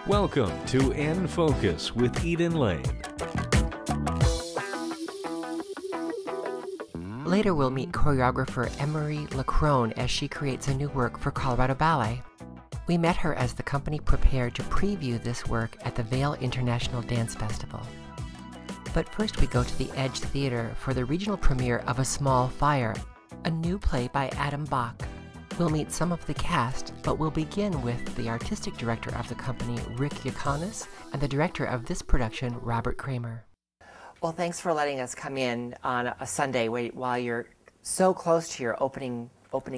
Welcome to In Focus with Eden Lane. Later we'll meet choreographer Emery LeCrone as she creates a new work for Colorado Ballet. We met her as the company prepared to preview this work at the Vail International Dance Festival. But first we go to the Edge Theater for the regional premiere of A Small Fire, a new play by Adam Bock. We'll meet some of the cast, but we'll begin with the artistic director of the company, Rick Yaconis, and the director of this production, Robert Kramer. Well, thanks for letting us come in on a Sunday while you're so close to your opening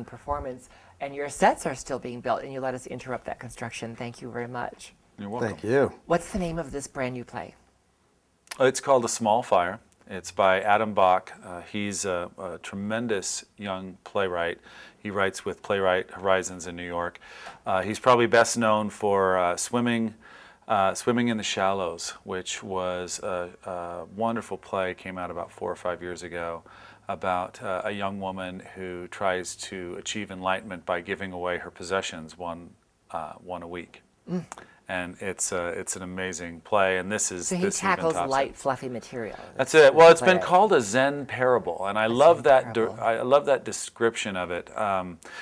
performance, and your sets are still being built, and you let us interrupt that construction. Thank you very much. You're welcome. Thank you. What's the name of this brand new play? It's called A Small Fire. It's by Adam Bock. He's a tremendous young playwright. He writes with Playwright Horizons in New York. He's probably best known for Swimming in the Shallows, which was a wonderful play, came out about 4 or 5 years ago, about a young woman who tries to achieve enlightenment by giving away her possessions one a week. Mm. And it's an amazing play, and this is. So he tackles light, fluffy material. That's it. Well, it's been called a Zen parable, and I love that. I love that description of it.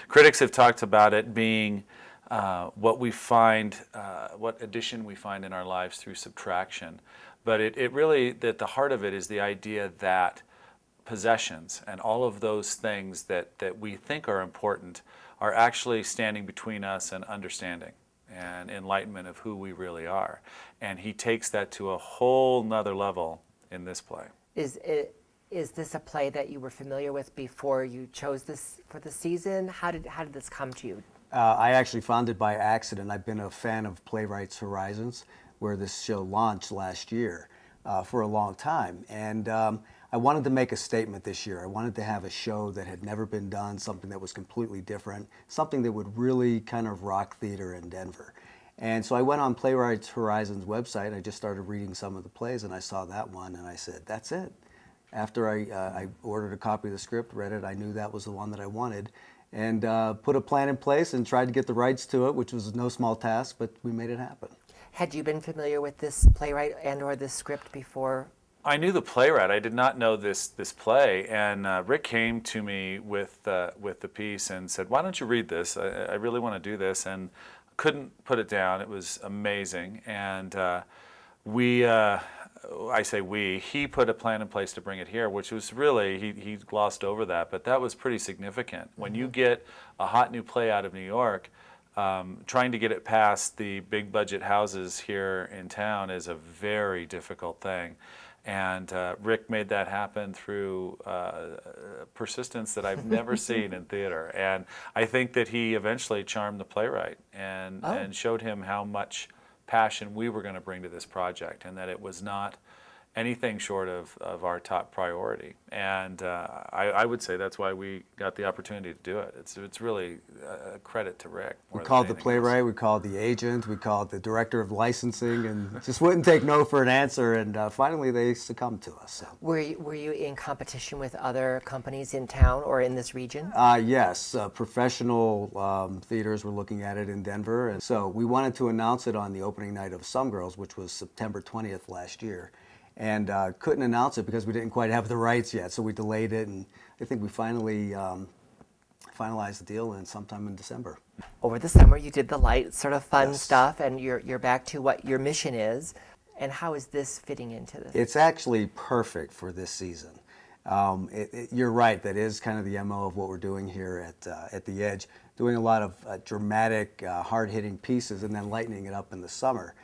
Critics have talked about it being what we find, what addition we find in our lives through subtraction. But it really, that the heart of it is the idea that possessions and all of those things that we think are important are actually standing between us and understanding and enlightenment of who we really are. And he takes that to a whole nother level in this play. Is this a play that you were familiar with before you chose this for the season? How did this come to you? I actually found it by accident. I've been a fan of Playwrights Horizons, where this show launched last year for a long time. And I wanted to make a statement this year. I wanted to have a show that had never been done, something that was completely different, something that would really kind of rock theater in Denver. And so I went on Playwrights Horizons website, I just started reading some of the plays, and I saw that one, and I said, that's it. After I ordered a copy of the script, read it, I knew that was the one that I wanted, and put a plan in place and tried to get the rights to it, which was no small task, but we made it happen. Had you been familiar with this playwright and or this script before? I knew the playwright. I did not know this play, and Rick came to me with the piece and said, "Why don't you read this? I really want to do this," and couldn't put it down. It was amazing, and he put a plan in place to bring it here, which was really he glossed over that, but that was pretty significant. When you get a hot new play out of New York, trying to get it past the big budget houses here in town is a very difficult thing. And Rick made that happen through persistence that I've never seen in theater. And I think that he eventually charmed the playwright and showed him how much passion we were going to bring to this project, and that it was not anything short of our top priority. And I would say that's why we got the opportunity to do it. It's really a credit to Rick. We called the playwright, we called the agent, we called the director of licensing, and just wouldn't take no for an answer, and finally they succumbed to us. So. Were you in competition with other companies in town or in this region? Yes, professional theaters were looking at it in Denver, and so we wanted to announce it on the opening night of Some Girls, which was September 20th last year. And couldn't announce it because we didn't quite have the rights yet, so we delayed it, and I think we finally finalized the deal sometime in December. Over the summer, you did the light, sort of fun stuff, and you're back to what your mission is. And how is this fitting into this? It's actually perfect for this season. You're right, that is kind of the MO of what we're doing here at the Edge, doing a lot of dramatic, hard-hitting pieces and then lightening it up in the summer.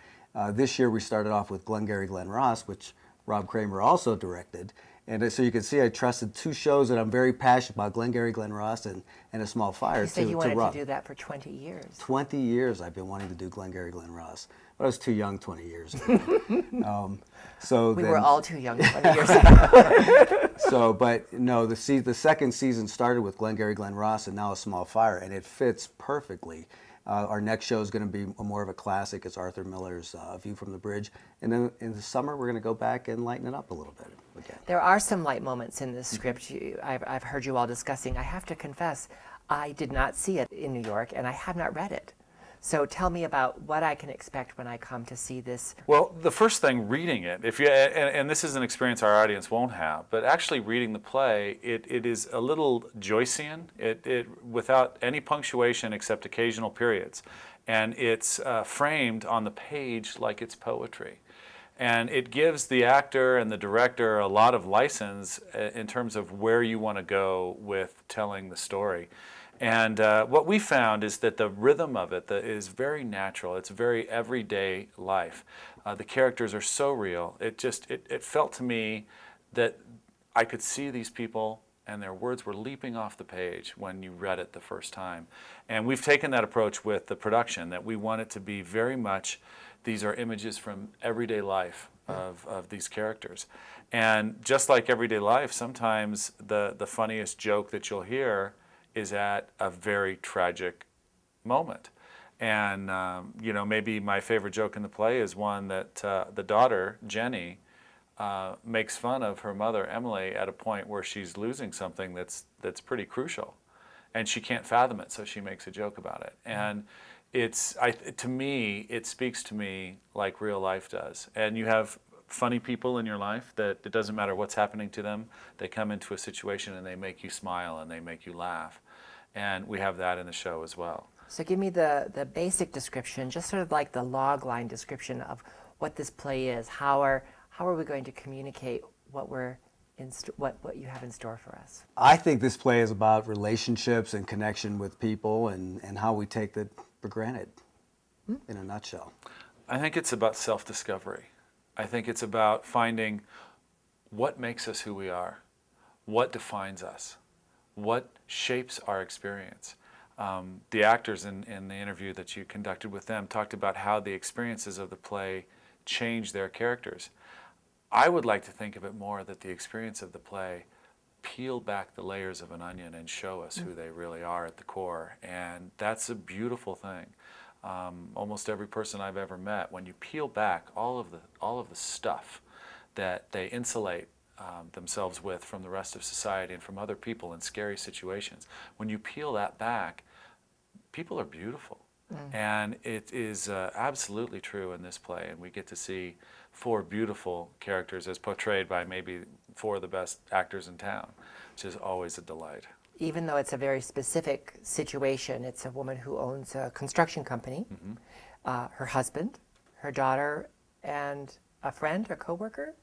This year we started off with Glengarry Glen Ross, which Rob Kramer also directed. And so you can see I trusted 2 shows that I'm very passionate about, Glengarry Glen Ross and A Small Fire. You said you wanted to do that for 20 years. 20 years I've been wanting to do Glengarry Glen Ross. But I was too young 20 years ago. We were all too young 20 years ago. But no, the second season started with Glengarry Glen Ross and now A Small Fire, and it fits perfectly. Our next show is going to be more of a classic. It's Arthur Miller's View from the Bridge. And then in the summer, we're going to go back and lighten it up a little bit again. There are some light moments in this script I've heard you all discussing. I have to confess, I did not see it in New York, and I have not read it. So tell me about what I can expect when I come to see this. Well, the first thing, reading it, if you, and this is an experience our audience won't have, but actually reading the play, it is a little Joycean, without any punctuation except occasional periods. And it's framed on the page like it's poetry. And it gives the actor and the director a lot of license in terms of where you want to go with telling the story. And what we found is that the rhythm of it is very natural. It's very everyday life. The characters are so real. It felt to me that I could see these people and their words were leaping off the page when you read it the first time. And we've taken that approach with the production, that we want it to be very much, these are images from everyday life of these characters. And just like everyday life, sometimes the funniest joke that you'll hear is at a very tragic moment. And you know, maybe my favorite joke in the play is one that the daughter, Jenny, makes fun of her mother, Emily, at a point where she's losing something that's pretty crucial. And she can't fathom it, so she makes a joke about it. And to me, it speaks to me like real life does. And you have funny people in your life that it doesn't matter what's happening to them, they come into a situation and they make you smile and they make you laugh. And we have that in the show as well. So give me the basic description, just sort of like the log line description of what this play is. How are we going to communicate what you have in store for us? I think this play is about relationships and connection with people and how we take that for granted, in a nutshell. I think it's about self-discovery. I think it's about finding what makes us who we are, what defines us, what shapes our experience. The actors in the interview that you conducted with them talked about how the experiences of the play change their characters. I would like to think of it more that the experience of the play peel back the layers of an onion and show us who they really are at the core. And that's a beautiful thing. Almost every person I've ever met, when you peel back all of the stuff that they insulate themselves with from the rest of society and from other people in scary situations, when you peel that back, people are beautiful. And it is absolutely true in this play, and we get to see 4 beautiful characters as portrayed by maybe 4 of the best actors in town, which is always a delight. Even though it's a very specific situation, it's a woman who owns a construction company, her husband, her daughter, and a friend, a coworker.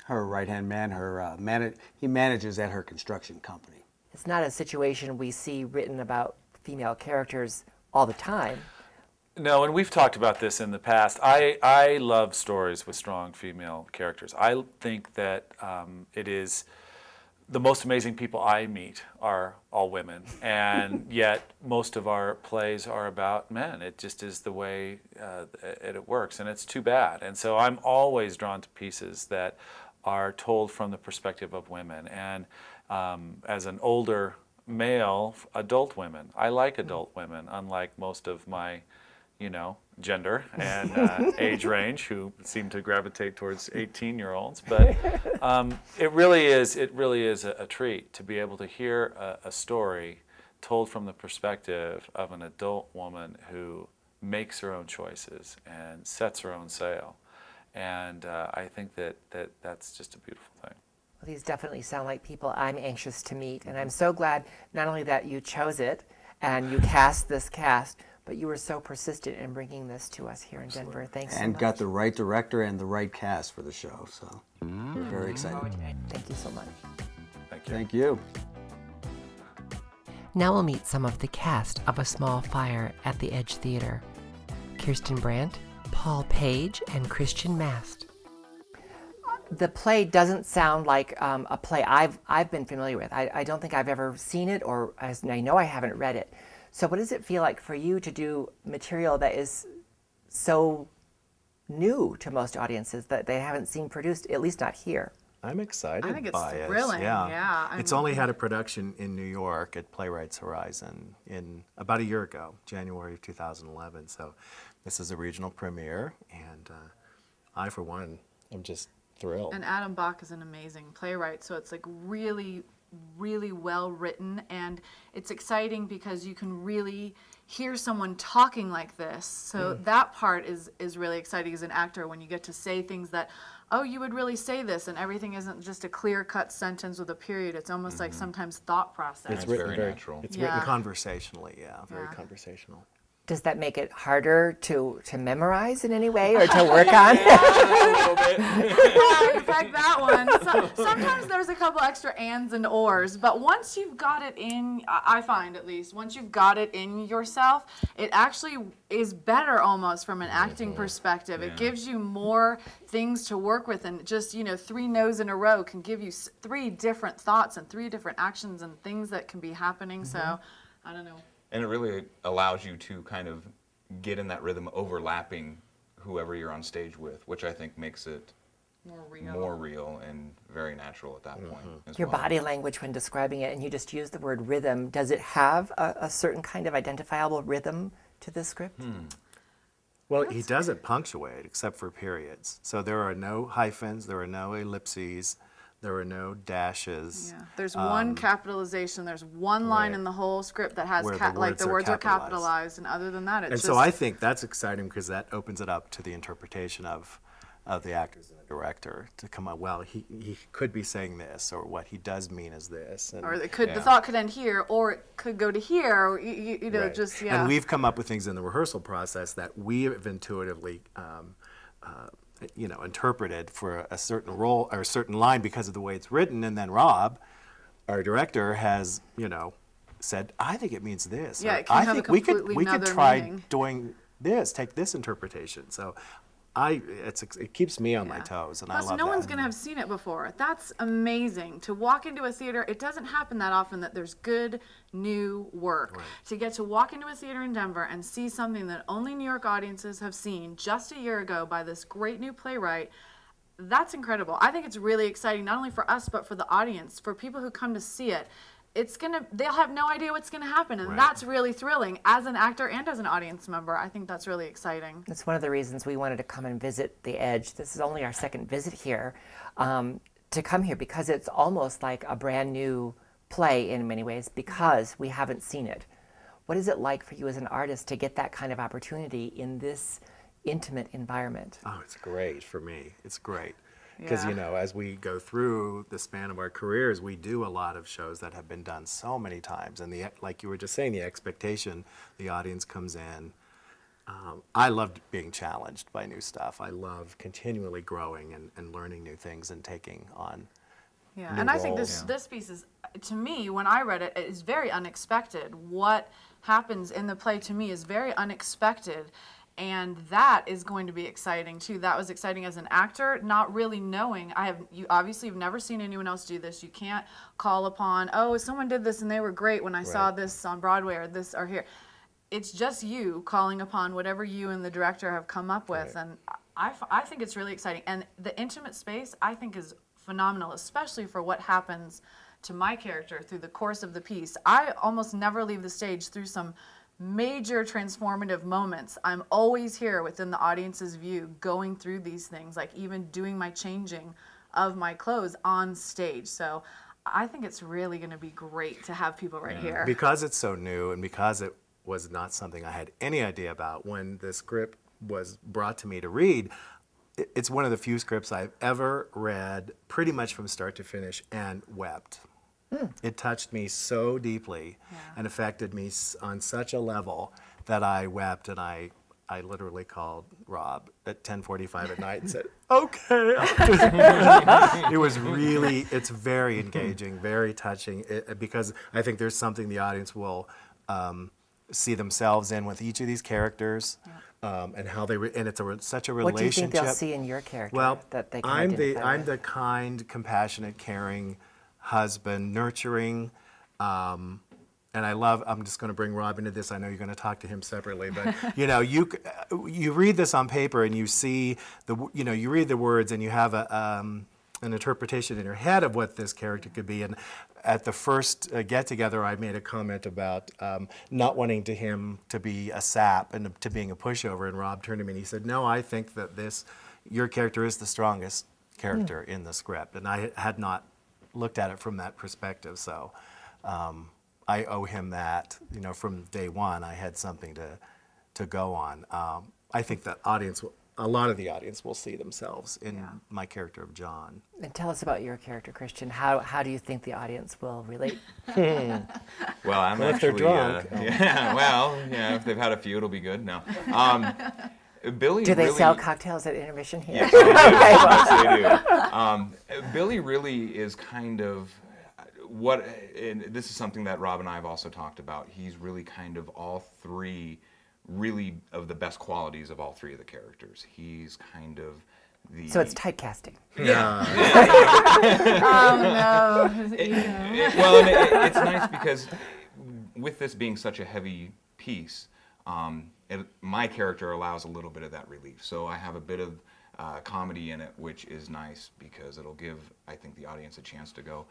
Her right-hand man, he manages at her construction company. It's not a situation we see written about female characters all the time. No, and we've talked about this in the past. I love stories with strong female characters. I think that it is the most amazing people I meet are all women, and yet most of our plays are about men. It just is the way it works, and it's too bad. And so I'm always drawn to pieces that are told from the perspective of women. And as an older male, adult women, I like adult women, unlike most of my, gender and age range, who seem to gravitate towards 18-year-olds. But it really is a treat to be able to hear a story told from the perspective of an adult woman who makes her own choices and sets her own sail. And I think that's just a beautiful thing. Well, these definitely sound like people I'm anxious to meet, and I'm so glad not only that you chose it and you cast this cast, but you were so persistent in bringing this to us here in Denver. Thanks so much. And got the right director and the right cast for the show, so we're very excited. Thank you so much. Thank you. Thank you. Now we'll meet some of the cast of A Small Fire at the Edge Theater. Kirsten Brandt, Paul Page, and Christian Mast. The play doesn't sound like a play I've been familiar with. I don't think I've ever seen it, or I know I haven't read it. So what does it feel like for you to do material that is so new to most audiences that they haven't seen produced, at least not here? I'm excited by it. I think it's thrilling. Yeah. It's only had a production in New York at Playwrights Horizon in about a year ago, January of 2011. So this is a regional premiere, and I, for one, am just thrilled. And Adam Bock is an amazing playwright, so it's like really really well written, and it's exciting because you can really hear someone talking like this. So that part is really exciting as an actor, when you get to say things that, oh, you would really say this, and everything isn't just a clear-cut sentence with a period. It's almost like sometimes thought process. It's written very natural. It's written conversationally, very conversational. Does that make it harder to memorize in any way, or to work on? A little bit. Yeah, like that one. Sometimes there's a couple extra ands and ors, but once you've got it in, I find at least, once you've got it in yourself, it actually is better almost from an acting perspective. It gives you more things to work with, and just, 3 no's in a row can give you 3 different thoughts and 3 different actions and things that can be happening. So, I don't know. And it really allows you to kind of get in that rhythm overlapping whoever you're on stage with, which I think makes it more real and very natural at that point as Your well. body language when describing it, and you just use the word rhythm, does it have a certain kind of identifiable rhythm to the script? Well, he doesn't punctuate except for periods. So there are no hyphens, there are no ellipses, there are no dashes. Yeah. There's one capitalization. There's one line in the whole script that has the words are capitalized, and other than that, it's so I think that's exciting because that opens it up to the interpretation of the actors and the director to come up. Well, he could be saying this, or what he does mean is this, and, or it could the thought could end here, or it could go to here, or you know, just And we've come up with things in the rehearsal process that we have intuitively. Interpreted for a certain role or a certain line because of the way it's written, and then Rob, our director, has said, "I think it means this." Yeah, or, it can I have think a we could completely try meaning. doing this, take this interpretation. So, it keeps me on my toes, and Plus, I love no that. one's going to have seen it before. That's amazing. To walk into a theater, it doesn't happen that often that there's good new work. Right. To get to walk into a theater in Denver and see something that only New York audiences have seen just a year ago by this great new playwright, that's incredible. I think it's really exciting, not only for us, but for the audience, for people who come to see it. They'll have no idea what's gonna happen, and that's really thrilling. As an actor and as an audience member, I think that's really exciting. That's one of the reasons we wanted to come and visit the Edge. This is only our second visit here, to come here, because it's almost like a brand new play in many ways, because we haven't seen it. What is it like for you as an artist to get that kind of opportunity in this intimate environment? Oh, it's great for me. It's great. Because, as we go through the span of our careers, we do a lot of shows that have been done so many times. And like you were just saying, the expectation, the audience comes in. I loved being challenged by new stuff. I love continually growing and learning new things and taking on new and I think roles. this piece is, to me, when I read it, it is very unexpected. What happens in the play, to me, is very unexpected. And that is going to be exciting too. That was exciting as an actor, not really knowing. You obviously have never seen anyone else do this. You can't call upon, oh, someone did this and they were great when I saw this on Broadway or this or here. It's just you calling upon whatever you and the director have come up with. And I think it's really exciting. And the intimate space, I think, is phenomenal, especially for what happens to my character through the course of the piece. I almost never leave the stage through some major transformative moments. I'm always here within the audience's view, going through these things, like even doing my changing of my clothes on stage. So I think it's really going to be great to have people right here. Because it's so new, and because it was not something I had any idea about when the script was brought to me to read, it's one of the few scripts I've ever read pretty much from start to finish and wept. It touched me so deeply and affected me on such a level that I wept, and I literally called Rob at 10:45 at night and said, "Okay." It's very engaging, very touching, because I think there's something the audience will see themselves in with each of these characters, and how and it's such a relationship. What do you think they'll see in your character? Well, that they can I'm identify with? the kind, compassionate, caring husband, nurturing, and I'm just going to bring Rob into this. I know you're going to talk to him separately, but you read this on paper and you see you read the words and you have an interpretation in your head of what this character could be. And at the first get-together, I made a comment about not wanting him to be a sap and to being a pushover, and Rob turned to me and he said, "No, I think that your character is the strongest character in the script," and I had not looked at it from that perspective. So I owe him that. You know, from day one, I had something to go on. I think that a lot of the audience will see themselves in my character of John. And tell us about your character, Christian. How do you think the audience will relate? Well, I'm Well, if they're actually drunk. if they've had a few, it'll be good. No, Billy. Do they really, sell cocktails at intermission here? Yes, they do. Billy really is kind of and this is something that Rob and I have also talked about. He's really kind of all three, really of the best qualities of all three of the characters. He's kind of the... So it's typecasting. Yeah. Oh, no. It's nice because with this being such a heavy piece, my character allows a little bit of that relief. So I have a bit of comedy in it, which is nice because it'll give, I think, the audience a chance to go,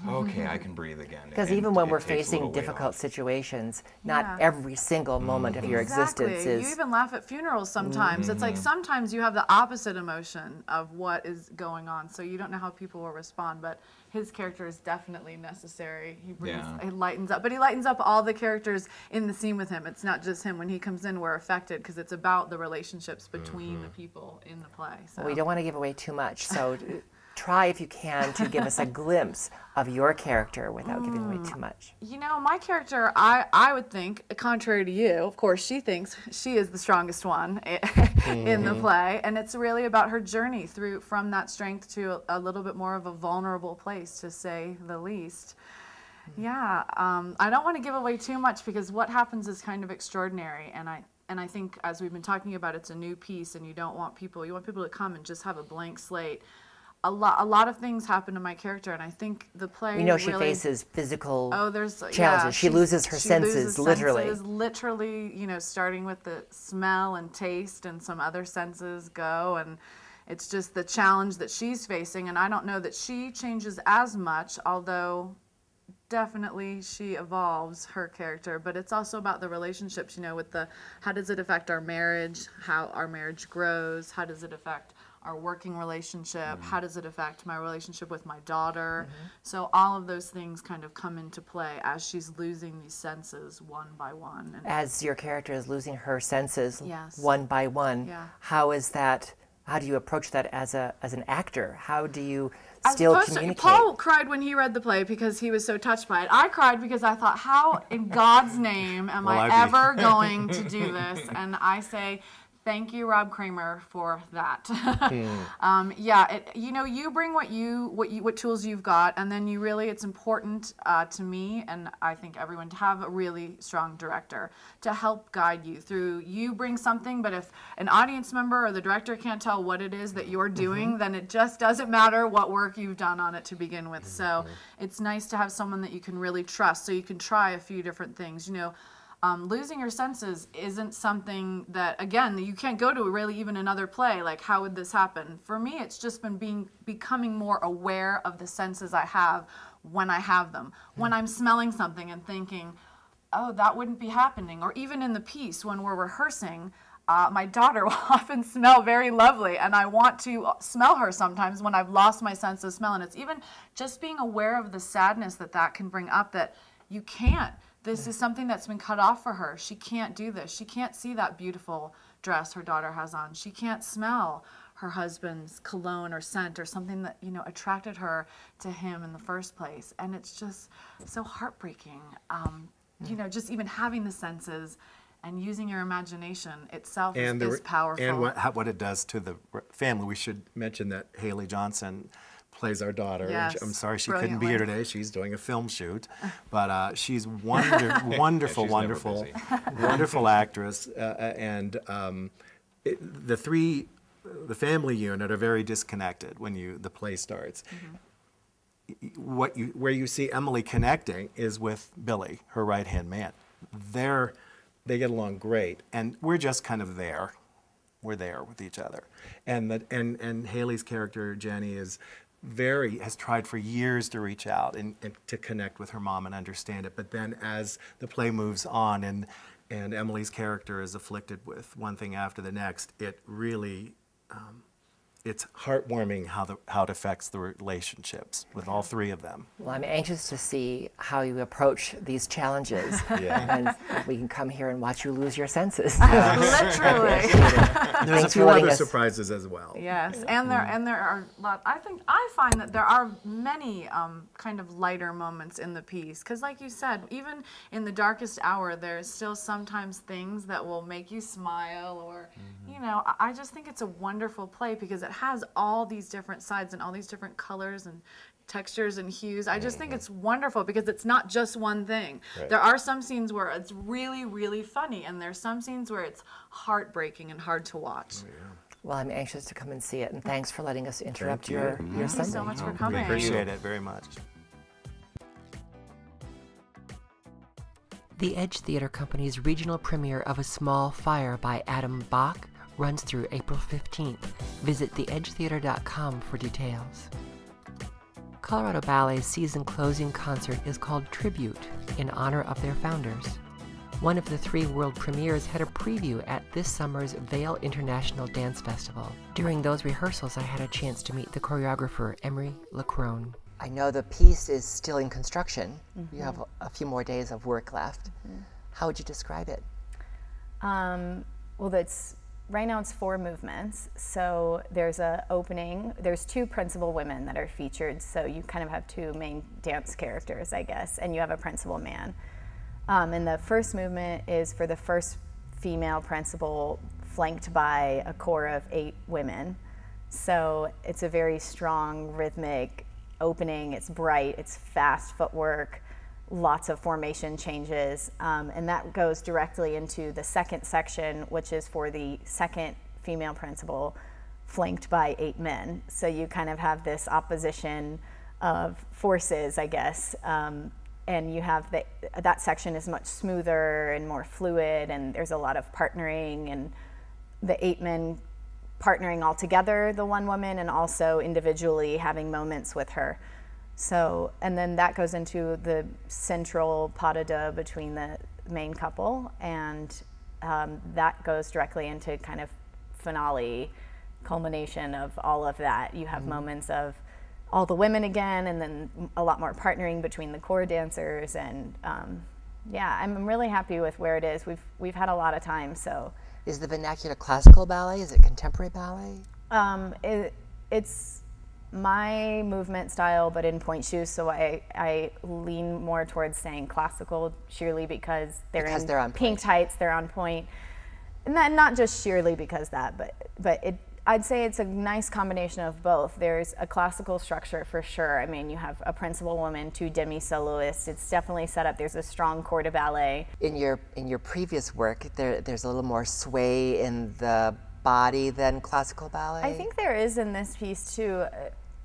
okay, I can breathe again. Because And even when it we're takes a little facing weight difficult off. situations, not Yeah. every single moment of your existence is... You even laugh at funerals sometimes. It's like sometimes you have the opposite emotion of what is going on, so you don't know how people will respond, but his character is definitely necessary. He lightens up, but he lightens up all the characters in the scene with him. It's not just him. When he comes in, we're affected because it's about the relationships between the people in the play. So. Well, we don't want to give away too much, so try, if you can, to give us a glimpse of your character without giving away too much. You know, my character, I would think, contrary to you, of course, she thinks she is the strongest one in the play, and it's really about her journey from that strength to a little bit more of a vulnerable place, to say the least. Yeah, I don't want to give away too much because what happens is kind of extraordinary, and I think, as we've been talking about, it's a new piece, and you want people to come and just have a blank slate. A lot of things happen to my character, and I think the play. We know she really faces physical challenges. Yeah, she loses her senses, literally. Literally, starting with the smell and taste, and some other senses go, and it's just the challenge that she's facing. And I don't know that she changes as much, although definitely she evolves her character. But it's also about the relationships, with how does it affect our marriage, how our marriage grows, how does it affect our working relationship, how does it affect my relationship with my daughter. So all of those things kind of come into play as she's losing these senses one by one. And as your character is losing her senses Yes. one by one, Yeah. how do you approach that as an actor? How do you still communicate? Paul cried when he read the play because he was so touched by it. I cried because I thought, how in God's name am I ever going to do this? And I say, thank you, Rob Kramer, for that. You bring what tools you've got, and then it's important to me, and I think everyone, to have a really strong director to help guide you through. You bring something, but if an audience member or the director can't tell what it is that you're doing, then it just doesn't matter what work you've done on it to begin with. So it's nice to have someone that you can really trust, so you can try a few different things. Losing your senses isn't something that, again, you can't go to really even another play. Like, how would this happen? For me, it's just been becoming more aware of the senses I have when I have them. When I'm smelling something and thinking, oh, that wouldn't be happening. Or even in the piece when we're rehearsing, my daughter will often smell very lovely, and I want to smell her sometimes when I've lost my sense of smell. And it's even just being aware of the sadness that can bring up, that you can't. This is something that's been cut off for her. She can't do this. She can't see that beautiful dress her daughter has on. She can't smell her husband's cologne or scent or something that, attracted her to him in the first place. And it's just so heartbreaking. Just even having the senses and using your imagination itself is powerful. And what it does to the family. We should mention that Haley Johnson plays our daughter. Yes, I'm sorry she couldn't be here today. She's doing a film shoot, but she's wonderful, wonderful actress. The family unit are very disconnected when the play starts. Where you see Emily connecting is with Billy, her right-hand man. They get along great, and we're just kind of there. We're there with each other, and Haley's character Jenny has tried for years to reach out and to connect with her mom and understand it. But then as the play moves on and Emily's character is afflicted with one thing after the next, it really it's heartwarming how it affects the relationships with all three of them. Well, I'm anxious to see how you approach these challenges. And we can come here and watch you lose your senses. Literally. There's a few other surprises as well. Yes, and there are a lot. I find that there are many kind of lighter moments in the piece, because like you said, even in the darkest hour, there's still sometimes things that will make you smile, or you know, I just think it's a wonderful play because it has all these different sides and all these different colors and textures and hues. I just think it's wonderful because it's not just one thing. Right. There are some scenes where it's really, really funny, and there's some scenes where it's heartbreaking and hard to watch. Oh, yeah. Well, I'm anxious to come and see it, and thanks for letting us interrupt your Sunday. Thank you so much for coming. We appreciate it very much. The Edge Theater Company's regional premiere of A Small Fire by Adam Bock runs through April 15th. Visit theedgetheater.com for details. Colorado Ballet's season closing concert is called Tribute, in honor of their founders. One of the 3 world premieres had a preview at this summer's Vail International Dance Festival. During those rehearsals, I had a chance to meet the choreographer, Emery LeCrone. I know the piece is still in construction. You have a few more days of work left. How would you describe it? Well, right now it's 4 movements. So there's a opening. There's 2 principal women that are featured. So you kind of have 2 main dance characters, I guess, and you have a principal man. And the first movement is for the first female principal, flanked by a corps of 8 women. So it's a very strong, rhythmic opening. It's bright, it's fast footwork, lots of formation changes, and that goes directly into the second section, which is for the second female principal, flanked by 8 men. So you kind of have this opposition of forces, I guess, and you have that section is much smoother and more fluid, and there's a lot of partnering, and the 8 men partnering all together, the one woman, and also individually having moments with her. So, and then that goes into the central pas de deux between the main couple, and that goes directly into kind of finale, culmination of all of that. You have moments of all the women again, and then a lot more partnering between the core dancers, and yeah, I'm really happy with where it is. We've had a lot of time, so. Is the vernacular classical ballet? Is it contemporary ballet? It's my movement style, but in point shoes, so I lean more towards saying classical, sheerly because they're on pink tights, they're on point. And not just sheerly because that, but I'd say it's a nice combination of both. There's a classical structure for sure. I mean, you have a principal woman, 2 demi-soloists. It's definitely set up. There's a strong corps de ballet. In your previous work, there's a little more sway in the body than classical ballet? I think there is in this piece too.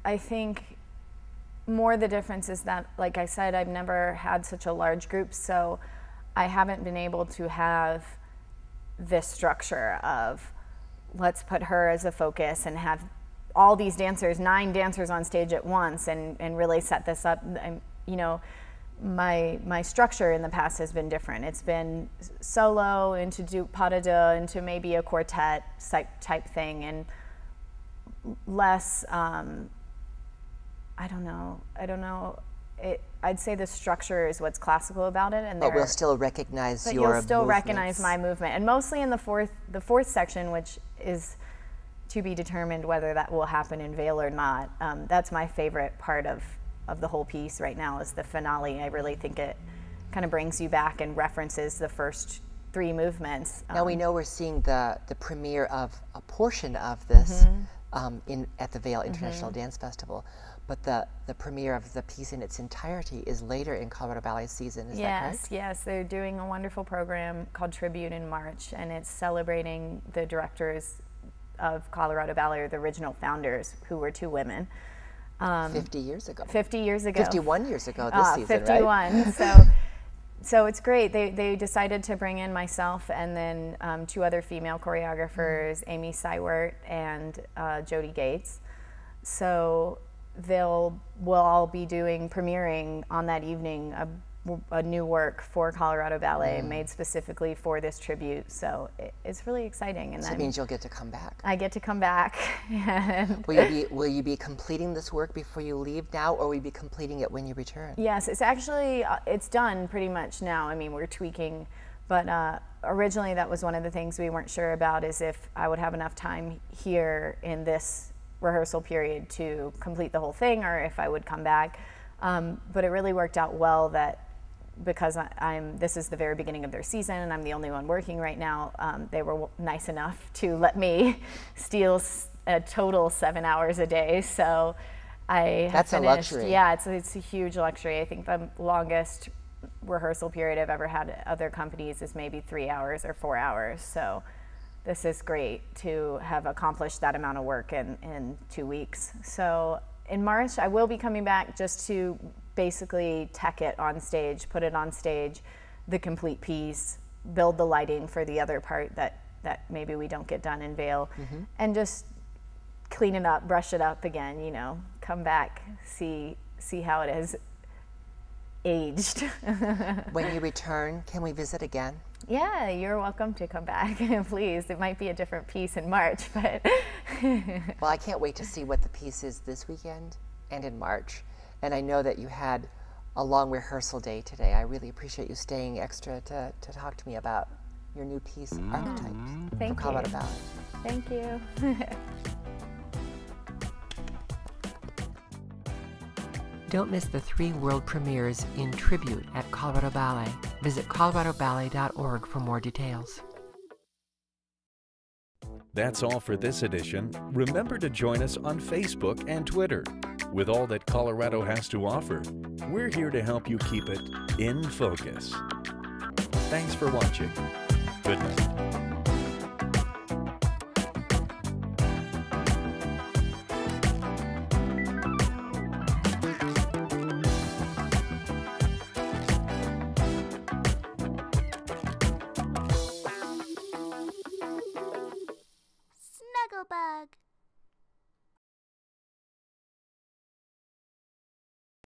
I think more the difference is that, like I said, I've never had such a large group, so I haven't been able to have this structure of let's put her as a focus and have all these dancers, 9 dancers on stage at once, and really set this up. You know, my structure in the past has been different. It's been solo into pas de deux into maybe a quartet type thing, and less. I don't know. I'd say the structure is what's classical about it, and but we'll still recognize your movements. You'll still movements. recognize my movement, and mostly in the fourth section, which is to be determined whether that will happen in Vail or not. That's my favorite part of the whole piece right now, is the finale. I really think it kind of brings you back and references the first 3 movements. Now we know we're seeing the premiere of a portion of this at the Vail International Dance Festival. But the premiere of the piece in its entirety is later in Colorado Ballet season, is that correct? Yes, they're doing a wonderful program called Tribute in March, and it's celebrating the directors of Colorado Ballet, or the original founders, who were 2 women. 50 years ago. 50 years ago. 51 years ago this season, 51, right? So it's great. They decided to bring in myself and then 2 other female choreographers, Amy Seiwert and Jody Gates. So we'll all be premiering on that evening a a new work for Colorado Ballet, made specifically for this tribute. So it's really exciting. And so it means you'll get to come back. I get to come back. And will you be completing this work before you leave now, or will you be completing it when you return? Yes, it's actually, it's done pretty much now. I mean, we're tweaking, but originally that was one of the things we weren't sure about, is if I would have enough time here in this rehearsal period to complete the whole thing, or if I would come back. But it really worked out well that because this is the very beginning of their season and I'm the only one working right now, they were nice enough to let me steal a total 7 hours a day. So That's a luxury. Yeah, it's a huge luxury. I think the longest rehearsal period I've ever had at other companies is maybe 3 hours or 4 hours. So this is great to have accomplished that amount of work in 2 weeks. So in March, I will be coming back just to basically tech it on stage, put it on stage, the complete piece, build the lighting for the other part that maybe we don't get done in Vail, and just clean it up, brush it up again, you know, come back, see how it has aged. When you return, can we visit again? Yeah, you're welcome to come back, please. It might be a different piece in March, but... Well, I can't wait to see what the piece is this weekend and in March. And I know that you had a long rehearsal day today. I really appreciate you staying extra to talk to me about your new piece, Archetypes, Thank for Colorado you. Ballet. Thank you. Don't miss the 3 world premieres in tribute at Colorado Ballet. Visit coloradoballet.org for more details. That's all for this edition. Remember to join us on Facebook and Twitter. With all that Colorado has to offer, we're here to help you keep it in focus. Thanks for watching. Good night.